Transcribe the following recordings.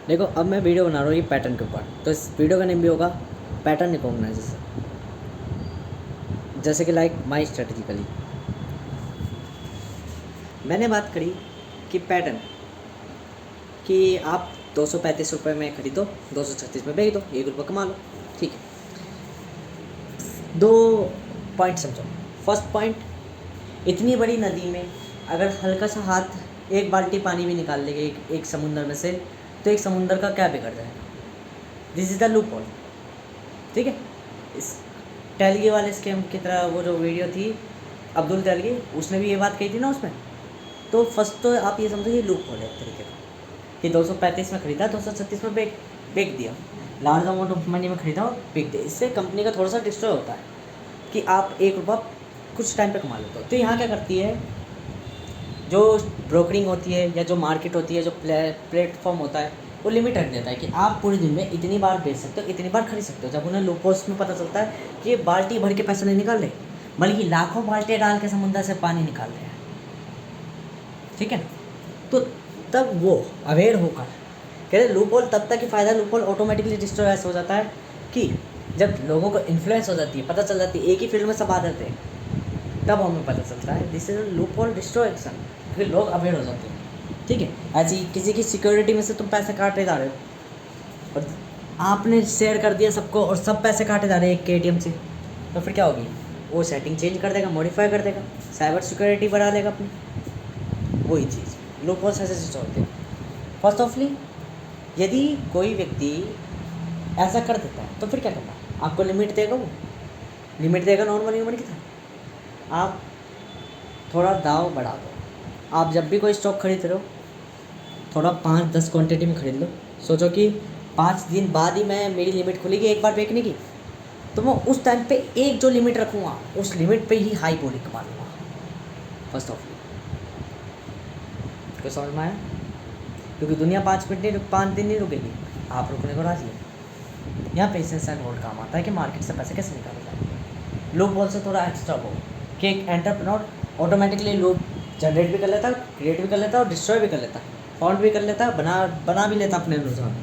देखो अब मैं वीडियो बना रहा हूँ ये पैटर्न के ऊपर, तो इस वीडियो का नेम भी होगा पैटर्न रिकॉग्नाइजेशन, जैसे कि लाइक माई स्ट्रेटेजिकली। मैंने बात करी कि पैटर्न कि आप 235 रुपये में खरीदो, 236 में बेच दो, 1 रुपये कमा लो। ठीक है, 2 पॉइंट समझो। फर्स्ट पॉइंट, इतनी बड़ी नदी में अगर हल्का सा हाथ एक बाल्टी पानी भी निकाल लेंगे एक समुंदर में से, तो एक समुंदर का क्या बिगड़ जाएगा। This is the loop hole. ठीक है, इस टैलगी वाले स्कैम की तरह वो जो वीडियो थी अब्दुल टैलगी, उसने भी ये बात कही थी ना उसमें। तो फर्स्ट तो आप ये समझो ये लूप होल है एक तरीके का, कि 235 में खरीदा, 236 में बेच दिया, लार्ज अमाउंट ऑफ मनी में खरीदा और बेच दिया। इससे कंपनी का थोड़ा सा डिस्ट्रॉय होता है कि आप 1 रुपया कुछ टाइम पे कमा लेते हो। तो यहाँ क्या करती है, जो ब्रोकरिंग होती है या जो मार्केट होती है, जो प्लेटफॉर्म होता है, वो लिमिट रख देता है कि आप पूरे दिन में इतनी बार बेच सकते हो, इतनी बार खरीद सकते हो। जब उन्हें लूपहोल्स में पता चलता है कि ये बाल्टी भर के पैसे नहीं निकाल रहे, बल्कि लाखों बाल्टियाँ डाल के समुद्र से पानी निकाल रहे हैं, ठीक है ना, तो तब वो अवेयर होकर कहते लूपहोल तब तक ही फ़ायदा, लूपहोल ऑटोमेटिकली डिस्ट्रॉय ऐसे हो जाता है कि जब लोगों को इन्फ्लुएंस हो जाती है, पता चल जाती है एक ही फील्ड में सब आ जाते हैं, तब हमें पता चलता है दिस इज लूपहोल डिस्ट्रॉयक्शन, फिर लोग अवेयर हो जाते हैं। ठीक है, ऐसी किसी की सिक्योरिटी में से तुम पैसे काटे जा रहे हो और आपने शेयर कर दिया सबको और सब पैसे काटे जा रहे हैं एक के ATM से, तो फिर क्या होगी, वो सेटिंग चेंज कर देगा, मॉडिफाई कर देगा, साइबर सिक्योरिटी बढ़ा लेगा अपनी। वही चीज़ लूपहोल्स ऐसे चीज़ होते हैं। फर्स्ट ऑफली यदि कोई व्यक्ति ऐसा कर देता है तो फिर क्या करना, आपको लिमिट देगा, वो लिमिट देगा नॉर्मल ह्यूमन की तरह। आप थोड़ा दाव बढ़ा दो। आप जब भी कोई स्टॉक खरीद रहे हो, थोड़ा 5-10 क्वांटिटी में खरीद लो। सोचो कि 5 दिन बाद ही मेरी लिमिट खुलेगी एक बार बेचने की, तो मैं उस टाइम पे एक जो लिमिट रखूँगा उस लिमिट पे ही हाई बोली कमा लूँगा। फर्स्ट ऑफ को समझ में आया, क्योंकि दुनिया 5 दिन नहीं रुकेगी, आप रुकने को राजी है। यहाँ पेशेंस एंड होल्ड काम आता है कि मार्केट से पैसे कैसे निकाले जाए। लूप होल से थोड़ा एक्स्ट्रा हो कि एक एंटरप्रेन्योर ऑटोमेटिकली लूप जनरेट भी कर लेता है, क्रिएट भी कर लेता है और डिस्ट्रॉय भी कर लेता है, फाउंड भी कर लेता है, बना भी लेता है अपने अनुसार।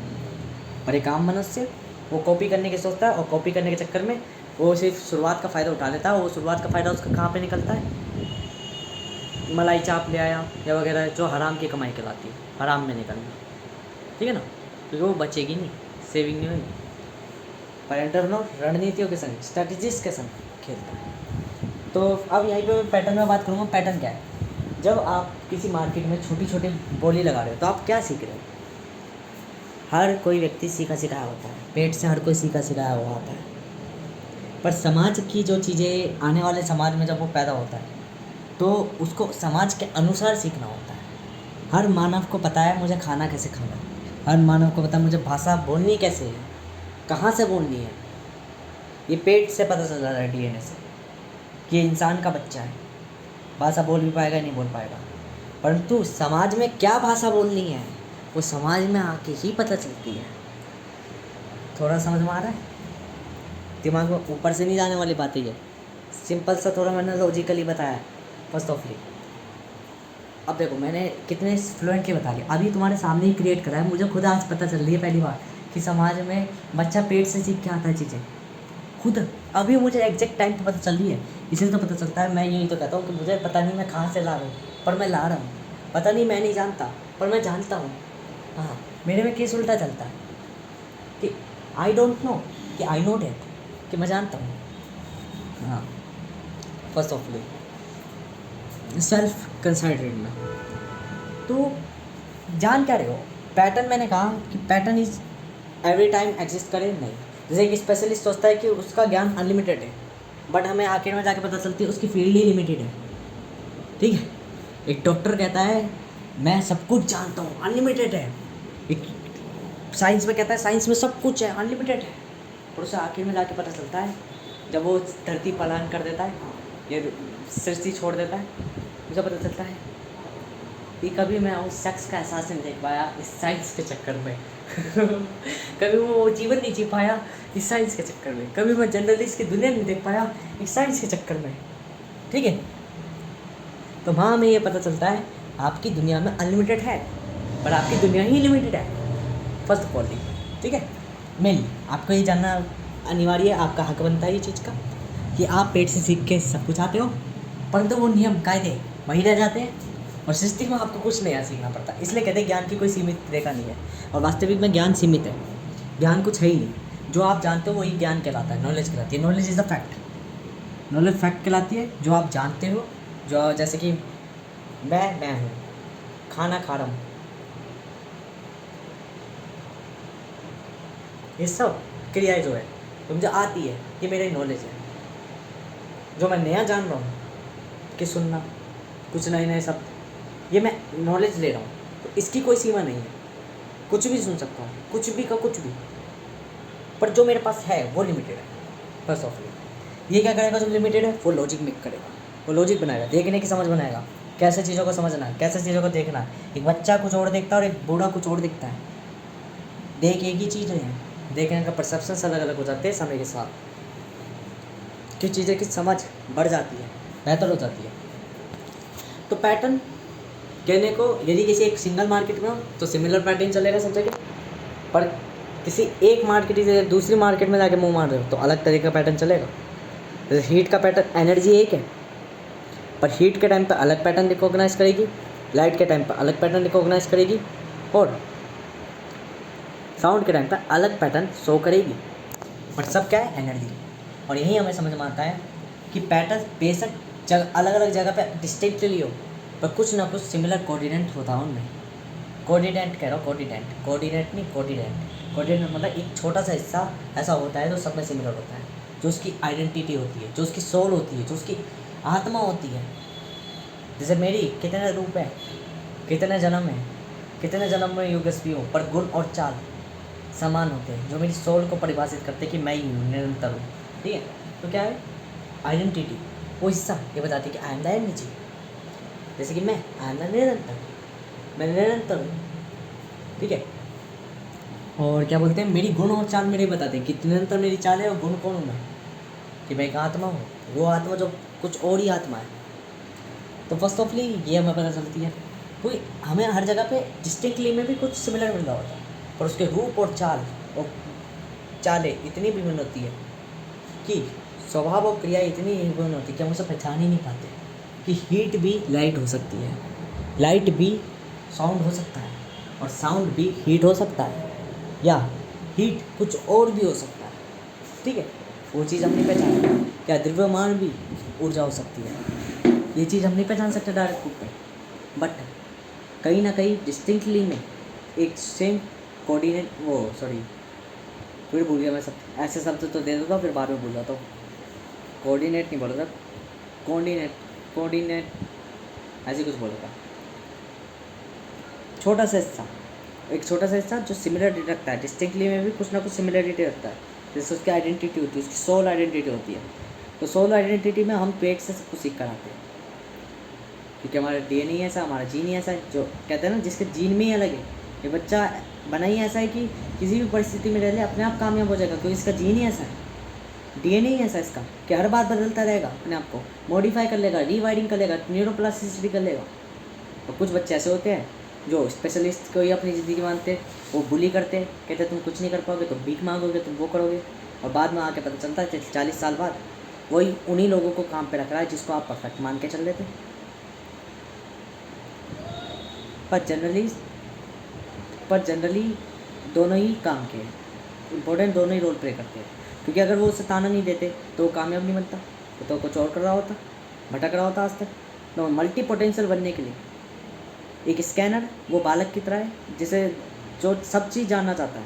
पर एक आम मनुष्य वो कॉपी करने की सोचता है और कॉपी करने के चक्कर में वो सिर्फ शुरुआत का फ़ायदा उठा लेता है। वो शुरुआत का फ़ायदा उसका कहाँ पे निकलता है, मलाई चाप ले आया या वगैरह, जो हराम की कमाई कहलाती है, हराम में निकलना। ठीक है ना, क्योंकि वो बचेगी नहीं, सेविंग नहीं होगी। पर एंटरप्रेन्योर रणनीतियों के संग, स्ट्रैटेजीज के संग खेलता है। तो अब यहीं पे मैं पैटर्न में बात करूँगा। पैटर्न क्या है, जब आप किसी मार्केट में छोटी छोटी बोली लगा रहे हो तो आप क्या सीख रहे हो। हर कोई व्यक्ति सीखा सिखाया होता है, पेट से हर कोई सीखा सिखाया हुआ होता है, पर समाज की जो चीज़ें आने वाले समाज में जब वो पैदा होता है तो उसको समाज के अनुसार सीखना होता है। हर मानव को पता है मुझे खाना कैसे खाना है, हर मानव को पता है मुझे भाषा बोलनी कैसे है, कहाँ से बोलनी है। ये पेट से पता चल रहा है DNA से कि इंसान का बच्चा है, भाषा बोल भी पाएगा नहीं बोल पाएगा, परंतु समाज में क्या भाषा बोलनी है वो समाज में आके ही पता चलती है। थोड़ा समझ में आ रहा है, दिमाग में ऊपर से नहीं जाने वाली बात है, सिंपल सा थोड़ा मैंने लॉजिकली बताया। फर्स्ट ऑफली अब देखो मैंने कितने फ्लुएंटली बता दिया, अभी तुम्हारे सामने ही क्रिएट करा है, मुझे खुद आज पता चल रही है पहली बार कि समाज में बच्चा पेट से सीख के आता है चीज़ें, खुद अभी मुझे एग्जैक्ट टाइम पे पता चल रही है। इसलिए तो पता चलता है, मैं यही तो कहता हूँ कि मुझे पता नहीं मैं कहाँ से ला रहा हूँ, पर मैं ला रहा हूँ। पता नहीं मैं नहीं जानता, पर मैं जानता हूँ। हाँ, मेरे में केस उल्टा चलता है कि आई डोंट नो कि आई नो डेट, कि मैं जानता हूँ। हाँ, first of all self consulted में तो जान क्या रहे हो। पैटर्न मैंने कहा कि pattern is every time exist करे नहीं। जैसे एक स्पेशलिस्ट सोचता है कि उसका ज्ञान अनलिमिटेड है, बट हमें आखिर में जाके पता चलती है उसकी फील्ड ही लिमिटेड है। ठीक है, एक डॉक्टर कहता है मैं सब कुछ जानता हूँ, अनलिमिटेड है। एक साइंस में कहता है साइंस में सब कुछ है, अनलिमिटेड है। और उसे आखिर में जाके पता चलता है जब वो धरती पलायन कर देता है, ये सृष्टि छोड़ देता है, मुझे पता चलता है कि कभी मैं उस शख्स का एहसास नहीं देख पाया इस साइंस के चक्कर में कभी वो जीवन नहीं जी पाया इस साइंस के चक्कर में, कभी मैं जर्नलिस्ट की दुनिया नहीं देख पाया इस साइंस के चक्कर में। ठीक है, तो वहाँ हमें ये पता चलता है आपकी दुनिया में अनलिमिटेड है, पर आपकी दुनिया ही लिमिटेड है। फर्स्ट क्वालिटी, ठीक है। मेनली आपको ये जानना अनिवार्य है, आपका हक बनता है ये चीज़ का, कि आप पेट से सीख के सब कुछ आते हो, परंतु वो नियम कायदे वही रह जाते हैं और सृष्टि में आपको कुछ नया सीखना पड़ता है। इसलिए कहते हैं ज्ञान की कोई सीमित रेखा नहीं है, और वास्तविक में ज्ञान सीमित है, ज्ञान कुछ है ही नहीं। जो आप जानते हो वही ज्ञान कहलाता है, नॉलेज कहलाती है। Knowledge is a fact, knowledge fact कहलाती है जो आप जानते हो। जो जैसे कि मैं हूँ, खाना खा रहा हूँ, ये सब क्रियाएं जो है तो मुझे आती है, ये मेरी नॉलेज है। जो मैं नया जान रहा हूँ कि सुनना कुछ नए नए शब्द, ये मैं नॉलेज ले रहा हूँ, तो इसकी कोई सीमा नहीं है, कुछ भी सुन सकता हूँ, कुछ भी का कुछ भी। पर जो मेरे पास है वो लिमिटेड है। फर्स्ट ऑफ ऑल ये क्या करेगा, जो लिमिटेड है वो लॉजिक मेक करेगा, वो लॉजिक बनाएगा, देखने की समझ बनाएगा, कैसे चीज़ों को समझना है, कैसे चीज़ों को देखना है। एक बच्चा कुछ और देखता है और एक बूढ़ा कुछ और दिखता है, देख एक ही चीज़ है, देखने का परसेप्शन अलग अलग हो जाते हैं समय के साथ, कि चीज़ें की समझ बढ़ जाती है, बेहतर हो जाती है। तो पैटर्न कहने को, यदि किसी एक सिंगल मार्केट में हो तो सिमिलर पैटर्न चलेगा सब जगह, पर किसी एक मार्केट से दूसरी मार्केट में जाके मुंह मार रहे हो तो अलग तरीके का पैटर्न चलेगा। जैसे हीट का पैटर्न, एनर्जी एक है, पर हीट के टाइम पर अलग पैटर्न रिकॉग्नाइज करेगी, लाइट के टाइम पर अलग पैटर्न रिकॉग्नाइज करेगी, और साउंड के टाइम पर अलग पैटर्न शो करेगी। बट सब क्या है, एनर्जी। और यही हमें समझ में आता है कि पैटर्न बेशक अलग अलग जगह पे डिस्टिंक्टली हो, पर कुछ ना कुछ सिमिलर कोऑर्डिनेट होता है उनमें। कोऑर्डिनेट कह रहा हूँ, कोऑर्डिनेट नहीं, कोऑर्डिनेट मतलब एक छोटा सा हिस्सा ऐसा होता है जो सब में सिमिलर होता है, जो उसकी आइडेंटिटी होती है, जो उसकी सोल होती है, जो उसकी आत्मा होती है। जैसे मेरी कितने रूप है, कितने जन्म है, कितने जन्म में युगस्वी हूँ, पर गुण और चाल समान होते हैं, जो मेरी सोल को परिभाषित करते हैं कि मैं ही हूँ, निरंतर हूँ। ठीक है, तो क्या है आइडेंटिटी, वो हिस्सा ये बताती है कि आई एम द एनर्जी। जैसे कि मैं आई एम द निरंतर, मैं निरंतर हूँ। ठीक है, और क्या बोलते हैं, मेरी गुण और चाल मेरे बताते हैं कि निरंतर मेरी चाल है और गुण कौन हूँ मैं, कि मैं एक आत्मा हूँ, वो आत्मा जो कुछ और ही आत्मा है। तो फर्स्ट ऑफली ये हमें पता चलती है, कोई हमें हर जगह पे डिस्टिंक्टली में भी कुछ सिमिलर मिल रहा होता है, पर उसके रूप और चालें इतनी विभिन्न होती है कि स्वभाव और क्रिया इतनी विभिन्न होती है कि हम उसे पहचान ही नहीं पाते। कि हीट भी लाइट हो सकती है, लाइट भी साउंड हो सकता है, और साउंड भी हीट हो सकता है, या हीट कुछ और भी हो सकता है। ठीक है, वो चीज़ हम नहीं पहचान, क्या द्रव्यमान भी ऊर्जा हो सकती है, ये चीज़ हम नहीं पहचान सकते डायरेक्ट रूप में, बट कहीं ना कहीं डिस्टिंक्टली में एक सेम कोऑर्डिनेट, फिर भूल गया मैं सब, ऐसे शब्द तो दे देता हूँ फिर बाद में भूल जाता हूँ। कोऑर्डिनेट नहीं बोला था, कोऑर्डिनेट ऐसे कुछ बोला था। छोटा सा हिस्सा, एक छोटा सा हिस्सा जो सिमिलरिटी रखता है, डिस्टिंक्टली में भी कुछ ना कुछ सिमिलरिटी रखता है, जैसे उसकी आइडेंटिटी होती है, उसकी सोल आइडेंटिटी होती है। तो सोल आइडेंटिटी में हम पेट से सब कुछ सीख कर आते हैं, क्योंकि हमारा DNA ही ऐसा, हमारा जीन ही ऐसा है, जो कहते हैं ना जिसके जीन में ही अलग है। ये बच्चा बना ही ऐसा है कि किसी भी परिस्थिति में रह ले अपने आप कामयाब हो जाएगा, क्योंकि इसका जीन ही ऐसा है, DNA ही ऐसा इसका, कि हर बार बदलता रहेगा, अपने आप को मॉडिफाई कर लेगा, रीवायरिंग कर लेगा, न्यूरोप्लास्टिसिटी कर लेगा। और कुछ बच्चे ऐसे होते हैं जो स्पेशलिस्ट को ही अपनी ज़िंदगी मानते हैं, वो बुली करते हैं, कहते हैं तुम कुछ नहीं कर पाओगे, तुम भीख मांगोगे, तुम वो करोगे, और बाद में आके पता चलता है 40 साल बाद वही उन्हीं लोगों को काम पे रख रहा है जिसको आप परफेक्ट मान के चल रहे थे। पर जनरली दोनों ही काम के इम्पोर्टेंट, दोनों ही रोल प्ले करते हैं, क्योंकि अगर वो उसे ताना नहीं देते तो वो कामयाब नहीं बनता, तो कुछ और कर रहा होता, भटक रहा होता आज तक। तो मल्टी पोटेंशियल बनने के लिए एक स्कैनर वो बालक की तरह है, जिसे जो सब चीज़ जानना चाहता है,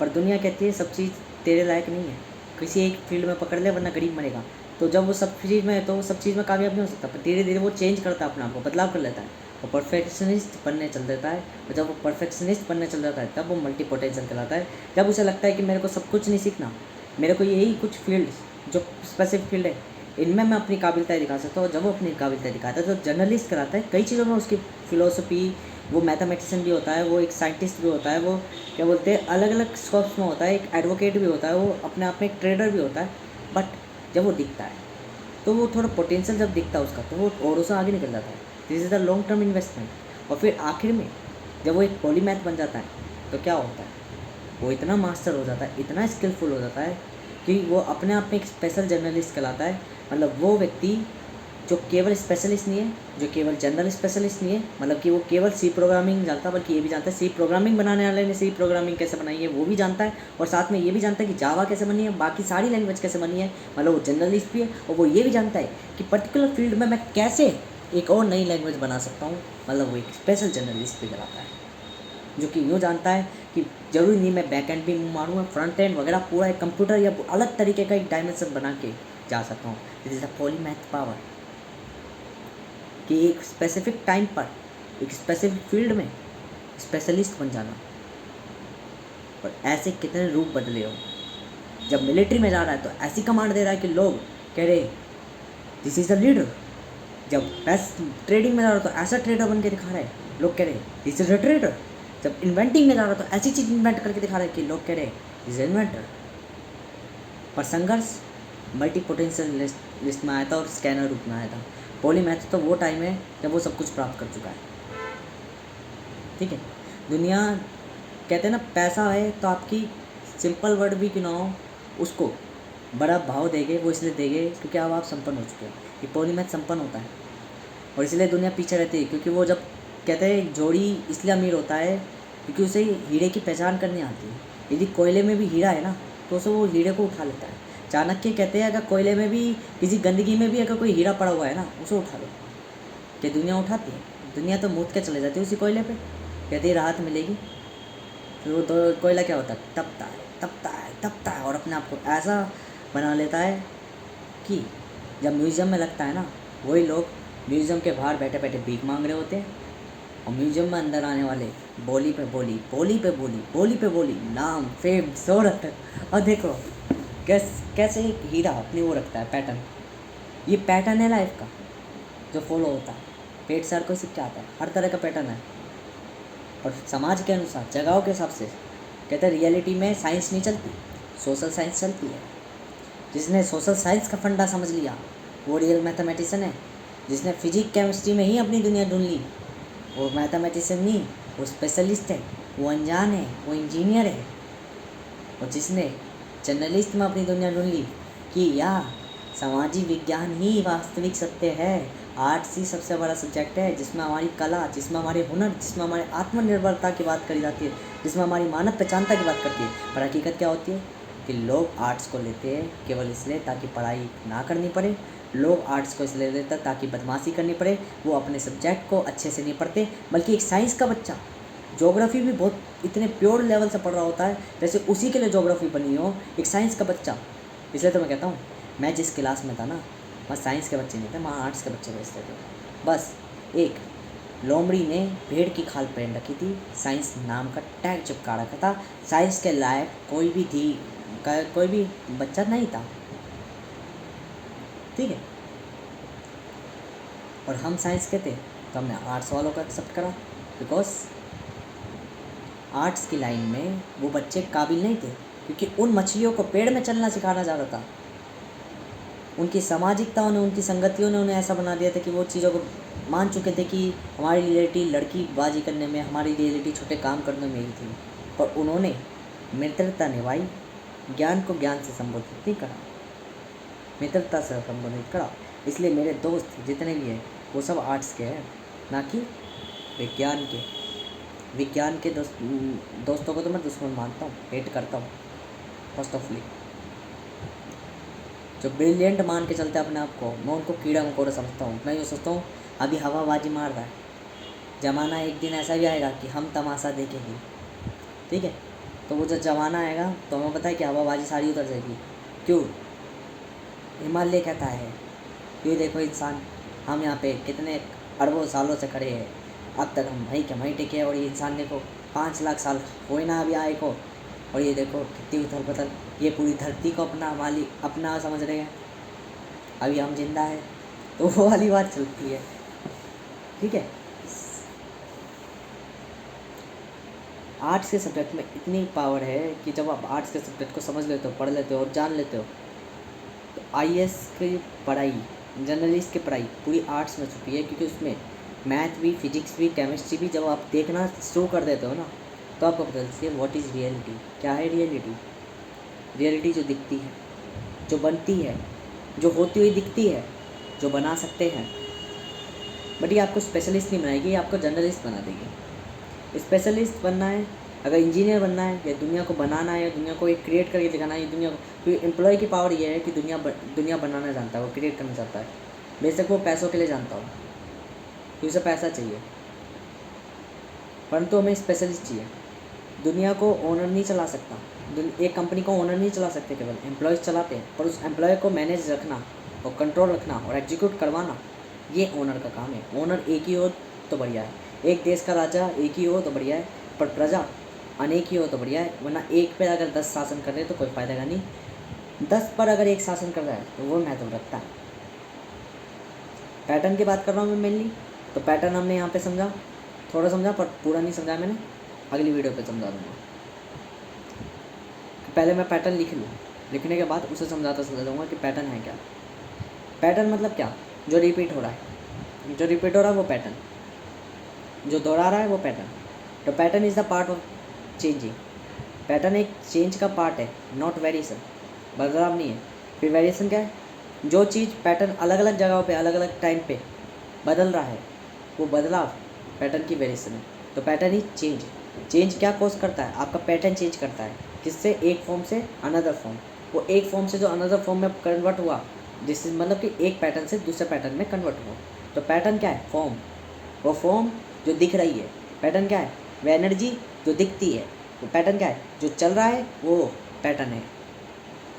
पर दुनिया कहती है सब चीज़ तेरे लायक नहीं है, किसी एक फील्ड में पकड़ ले वरना गरीब मरेगा। तो जब वो सब चीज़ में है तो वो सब चीज़ में कामयाब नहीं हो सकता, पर धीरे धीरे वो चेंज करता है अपने आप को, बदलाव कर लेता है, वो परफेक्शनिस्ट बनने चल देता है। और जब वो परफेक्शनिस्ट बनने चल जाता है तब वो मल्टी पोटेंशियल कहलाता है। जब उसे लगता है कि मेरे को सब कुछ नहीं सीखना, मेरे को यही कुछ फील्ड जो स्पेसिफिक फील्ड है इनमें मैं अपनी काबिलियत दिखा सकता हूँ, जब वो अपनी काबिलियत दिखाता है तो जर्नलिस्ट कराता है कई चीज़ों में उसकी फ़िलोसफी, वो मैथमेटिशियन भी होता है, वो एक साइंटिस्ट भी होता है, वो क्या बोलते हैं अलग अलग स्कोप्स में होता है, एक एडवोकेट भी होता है, वो अपने आप में एक ट्रेडर भी होता है। बट जब वो दिखता है तो वो थोड़ा पोटेंशियल जब दिखता है उसका, तो वो औरों से आगे निकल जाता है। This is the long term investment. और फिर आखिर में जब वो एक पॉलीमैथ बन जाता है तो क्या होता है, वो इतना मास्टर हो जाता है, इतना स्किलफुल हो जाता है कि वो अपने आप में एक स्पेशल जर्नलिस्ट कहलाता है। मतलब वो व्यक्ति जो केवल स्पेशलिस्ट नहीं है, जो केवल जनरल स्पेशलिस्ट नहीं है, मतलब कि वो केवल सी प्रोग्रामिंग जानता, बल्कि ये भी जानता है सी प्रोग्रामिंग बनाने वाले ने सी प्रोग्रामिंग कैसे बनाई है वो भी जानता है, और साथ में ये भी जानता है कि जावा कैसे बनी है, बाकी सारी लैंग्वेज कैसे बनी है। मतलब वो जर्नलिस्ट भी है, और वो ये भी जानता है कि पर्टिकुलर फील्ड में मैं कैसे एक और नई लैंग्वेज बना सकता हूँ। मतलब वो एक स्पेशल जर्नलिस्ट भी कहलाता है, जो कि यूँ जानता है कि ज़रूरी नहीं मैं बैक एंड भी मारूँगा, फ्रंट एंड वगैरह पूरा एक कंप्यूटर या अलग तरीके का एक डायमेंशन बना के जा सकता हूँ। This is the polymath power, कि एक स्पेसिफिक टाइम पर एक स्पेसिफिक फील्ड में स्पेशलिस्ट बन जाना। और ऐसे कितने रूप बदले हो। जब मिलिट्री में जा रहा है तो ऐसी कमांड दे रहा है कि लोग कह रहे दिस इज़ द लीडर। जब ट्रेडिंग में जा रहा है तो ऐसा ट्रेडर बन के दिखा रहा है, लोग कह रहे दिस इज़ द ट्रेडर। जब इन्वेंटिंग में जा रहा है तो ऐसी चीज़ इन्वेंट करके दिखा रहा है कि लोग कह रहे दिस इज इन्वेंटर। पर संघर्ष मल्टी पोटेंशियल लिस्ट में आया था और स्कैनर रूप में आया था। पॉलीमैथ तो वो टाइम है जब वो सब कुछ प्राप्त कर चुका है। ठीक है, दुनिया कहते हैं ना, पैसा है तो आपकी सिंपल वर्ड भी क्यों ना हो, उसको बड़ा भाव देंगे। वो इसलिए देंगे क्योंकि अब आप संपन्न हो चुके हैं। ये पॉलीमैथ संपन्न होता है, और इसलिए दुनिया पीछे रहती है। क्योंकि वो जब कहते हैं जोड़ी इसलिए अमीर होता है क्योंकि उसे हीरे की पहचान करनी आती है। यदि कोयले में भी हीरा है ना तो उसे वो हीरे को उठा लेता है। चाणक्य कहते हैं अगर कोयले में भी किसी गंदगी में भी अगर कोई हीरा पड़ा हुआ है ना उसे उठा लो। कि दुनिया उठाती है? दुनिया तो मूत के चले जाती है उसी कोयले पे, कहती है राहत मिलेगी। फिर वो तो कोयला क्या होता है, तपता है तपता है तपता है, और अपने आप को ऐसा बना लेता है कि जब म्यूज़ियम में लगता है ना, वही लोग म्यूज़ियम के बाहर बैठे बैठे भीख मांग रहे होते हैं, और म्यूज़ियम में अंदर आने वाले बोली पे बोली बोली पे बोली बोली पे बोली, नाम फेम शोहरत। और देखो कैसे एक हीरा अपनी वो रखता है पैटर्न। ये पैटर्न है लाइफ का जो फॉलो होता है। पेट से हर कोई सीख के आता है, हर तरह का पैटर्न है। और समाज के अनुसार, जगहों के हिसाब से कहते हैं रियलिटी में साइंस नहीं चलती, सोशल साइंस चलती है। जिसने सोशल साइंस का फंडा समझ लिया वो रियल मैथमेटिशियन है। जिसने फिजिक्स केमिस्ट्री में ही अपनी दुनिया ढूंढ ली वो मैथमेटिशियन नहीं, वो स्पेशलिस्ट है, वो अनजान है, वो इंजीनियर है। और जिसने जर्नलिस्ट में अपनी दुनिया ढूंढ ली कि या सामाजिक विज्ञान ही वास्तविक सत्य है, आर्ट्स ही सबसे बड़ा सब्जेक्ट है जिसमें हमारी कला, जिसमें हमारे हुनर, जिसमें हमारे आत्मनिर्भरता की बात करी जाती है, जिसमें हमारी मानव पहचानता की बात करती है। पर हकीकत क्या होती है कि लोग आर्ट्स को लेते हैं केवल इसलिए ताकि पढ़ाई ना करनी पड़े। लोग आर्ट्स को इसलिए लेते हैं ताकि बदमाशी करनी पड़े। वो अपने सब्जेक्ट को अच्छे से नहीं पढ़ते। बल्कि एक साइंस का बच्चा ज्योग्राफी भी बहुत इतने प्योर लेवल से पढ़ रहा होता है जैसे उसी के लिए ज्योग्राफी बनी हो, एक साइंस का बच्चा। इसलिए तो मैं कहता हूँ मैं जिस क्लास में था ना वहाँ साइंस के बच्चे नहीं थे, वहाँ आर्ट्स के बच्चे भेजते थे। बस एक लोमड़ी ने भेड़ की खाल पहन रखी थी, साइंस नाम का टैग चिपका रखा था। साइंस के लायक कोई भी बच्चा नहीं था। ठीक है, और हम साइंस के थे तो हमने आर्ट्स वालों को एक्सेप्ट करा, बिकॉज आर्ट्स की लाइन में वो बच्चे काबिल नहीं थे। क्योंकि उन मछलियों को पेड़ में चलना सिखाना जा रहा था। उनकी सामाजिकताओं ने, उनकी संगतियों ने उन्हें ऐसा बना दिया था कि वो चीज़ों को मान चुके थे कि हमारी रियलिटी लड़की बाजी करने में, हमारी रियलिटी छोटे काम करने में ही थी। पर उन्होंने मित्रता निभाई, ज्ञान को ज्ञान से संबोधित नहीं करा, मित्रता से संबोधित करा। इसलिए मेरे दोस्त जितने भी हैं वो सब आर्ट्स के हैं, ना कि विज्ञान के। विज्ञान के दोस्तों को तो मैं दुश्मन मानता हूँ, हेट करता हूँ। फर्स्ट ऑफ ऑल जो ब्रिलियंट मान के चलते हैं अपने आप को, मैं उनको कीड़ा मकोड़ा समझता हूँ। मैं ये सोचता हूँ अभी हवाबाजी मार रहा है, ज़माना एक दिन ऐसा भी आएगा कि हम तमाशा देखेंगे। ठीक है, तो वो जब ज़माना आएगा तो हमें पता है कि हवाबाजी सारी उतर जाएगी। क्यों? हिमालय कहता है ये देखो इंसान, हम यहाँ पे कितने अरबों सालों से खड़े हैं, अब तक हम वहीं के वहीं टिके, और ये इंसान देखो 5 लाख साल हो ही ना अभी आए को, और ये देखो कितनी उथल पुथल, ये पूरी धरती को अपना मालिक अपना समझ रहे हैं, अभी हम जिंदा है। तो वो वाली बात चलती है। ठीक है, आर्ट्स के सब्जेक्ट में इतनी पावर है कि जब आप आर्ट्स के सब्जेक्ट को समझ लेते हो, पढ़ लेते हो और जान लेते हो, तो आईएएस की पढ़ाई, जर्नलिस्ट की पढ़ाई पूरी आर्ट्स में छुपी है। क्योंकि उसमें मैथ भी, फिजिक्स भी, केमिस्ट्री भी जब आप देखना शुरू कर देते हो ना तो आपको पता चलती है व्हाट इज़ रियलिटी, क्या है रियलिटी। रियलिटी जो दिखती है, जो बनती है, जो होती हुई दिखती है, जो बना सकते हैं, बट ये आपको स्पेशलिस्ट नहीं बनाएगी, ये आपको जर्नलिस्ट बना देगी। स्पेशलिस्ट बनना है, अगर इंजीनियर बनना है, या दुनिया को बनाना है, या दुनिया को एक क्रिएट करके दिखाना है, ये दुनिया को, क्योंकि एम्प्लॉय की पावर ये है कि दुनिया बनाना जानता है, वो क्रिएट करना चाहता है। बेशक वो पैसों के लिए जानता हो, क्योंकि उसे पैसा चाहिए, परंतु हमें स्पेशलिस्ट चाहिए। दुनिया को ओनर नहीं चला सकता, एक कंपनी को ओनर नहीं चला सकते, केवल एम्प्लॉयज़ चलाते हैं, पर उस एम्प्लॉय को मैनेज रखना और कंट्रोल रखना और एग्जीक्यूट करवाना, ये ओनर का काम है। ओनर एक ही हो तो बढ़िया है, एक देश का राजा एक ही हो तो बढ़िया है, पर प्रजा अनेक ही हो तो बढ़िया है। वरना एक पे अगर 10 शासन कर रहे हैं तो कोई फ़ायदा का नहीं, 10 पर अगर एक शासन कर रहा है तो वो महत्व रखता है। पैटर्न की बात कर रहा हूँ मैं मेनली, तो पैटर्न हमने यहाँ पे समझा, थोड़ा समझा पर पूरा नहीं समझा मैंने, अगली वीडियो पे समझा दूँगा। पहले मैं पैटर्न लिख लूँ, लिखने के बाद उसे समझा दूँगा कि पैटर्न है क्या। पैटर्न मतलब क्या, जो रिपीट हो रहा है, जो रिपीट हो रहा है वो पैटर्न, जो दोहरा रहा है वो पैटर्न। तो pattern is the part of changing. Pattern एक चेंज का पार्ट है, नॉट वेरिएशन, बदलाव नहीं है। फिर वेरिएशन क्या है, जो चीज़ पैटर्न अलग अलग जगहों पे अलग अलग टाइम पे बदल रहा है, वो बदलाव पैटर्न की वेरिएशन है। तो पैटर्न ही चेंज, चेंज क्या कोस करता है, आपका पैटर्न चेंज करता है, किससे, एक फॉर्म से अनदर फॉर्म। वो एक फॉर्म से जो अनदर फॉर्म में कन्वर्ट हुआ, जिससे मतलब कि एक पैटर्न से दूसरे पैटर्न में कन्वर्ट हुआ। तो पैटर्न क्या है, फॉर्म, वो फॉर्म जो दिख रही है। पैटर्न क्या है, वह एनर्जी जो दिखती है। वो पैटर्न क्या है, जो चल रहा है वो पैटर्न है,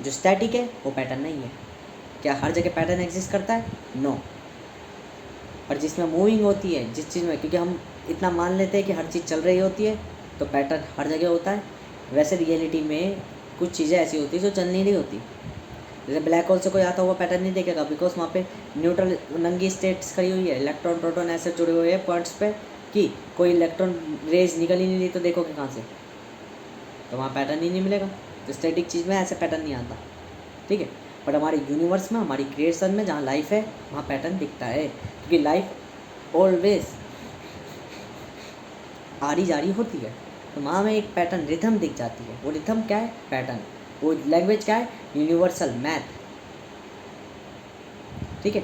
जो स्टैटिक है वो पैटर्न नहीं है। क्या हर जगह पैटर्न एग्जिस्ट करता है, नो। और जिसमें मूविंग होती है, जिस चीज़ में, क्योंकि हम इतना मान लेते हैं कि हर चीज़ चल रही होती है तो पैटर्न हर जगह होता है, वैसे रियलिटी में कुछ चीज़ें ऐसी होती है जो चल नहीं रही होती। जैसे ब्लैक होल से कोई आता हुआ पैटर्न नहीं देखेगा, बिकॉज वहाँ पे न्यूट्रल नंगी स्टेट्स खड़ी हुई है, इलेक्ट्रॉन प्रोटॉन ऐसे जुड़े हुए हैं पॉइंट्स पे कि कोई इलेक्ट्रॉन रेज निकल ही नहीं रही, तो देखोगे कहाँ से, तो वहाँ पैटर्न ही नहीं मिलेगा। तो स्टैटिक चीज़ में ऐसे पैटर्न नहीं आता, ठीक है। बट हमारे यूनिवर्स में, हमारी क्रिएशन में जहाँ लाइफ है वहाँ पैटर्न दिखता है, क्योंकि लाइफ ऑलवेज आ रही जा रही होती है, तो वहाँ में एक पैटर्न रिथम दिख जाती है। वो रिथम क्या है, पैटर्न। वो लैंग्वेज क्या है, यूनिवर्सल मैथ, ठीक है।